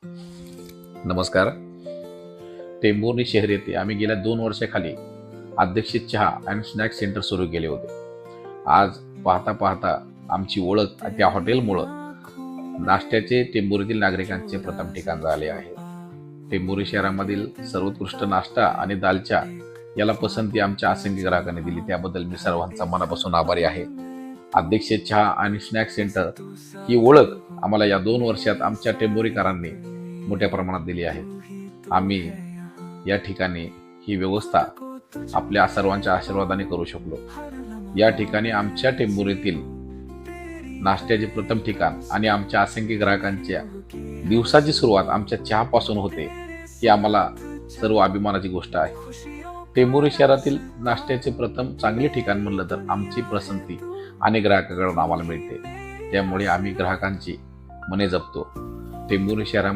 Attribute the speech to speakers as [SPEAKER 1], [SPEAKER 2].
[SPEAKER 1] नमस्कार. टेंभुर्णी शहर येथे आम्ही गेल्या 2 वर्षाखाली अध्यक्षित चहा अँड स्नॅक्स सेंटर सुरू केले होते. आज पाहता पाहता आमची ओळख त्या हॉटेलमुळं नाश्त्याचे टेंभुर्णीतील नागरिकांचे प्रथम ठिकाण झाले आहे. टेंभुर्णी शहरामधील सर्वोत्कृष्ट नाश्ता आणि दालचा याला पसंती आमच्या असंख्य ग्राहकांनी दिली, त्याबद्दल मी सर्वांचा मनापासून आभारी आहे. अध्यक्षित चहा आणि स्नॅक्स सेंटर ही ओळख आम्हाला या 2 वर्षात आमच्या टेंभुर्णीकरांनी मोठ्या प्रमाणात दिली आहे. आम्ही या ठिकाणी ही व्यवस्था आपल्या सर्वांच्या आशीर्वादाने करू शकलो. या ठिकाणी आमच्या टेंभुर्णीतील नाश्त्याचे प्रथम ठिकाण आणि आमच्या असंख्य ग्राहकांच्या दिवसाची सुरुवात आमच्या चहापासून होते, ही आम्हाला सर्व अभिमानाची गोष्ट आहे. टेंभुर्णी शहरातील नाश्त्याचे प्रथम चांगले ठिकाण म्हणलं तर आमची पसंती अनेक ग्राहकांकडून आम्हाला मिळते, त्यामुळे आम्ही ग्राहकांची मने जपतो. टेंभुर्णी शहरामध्ये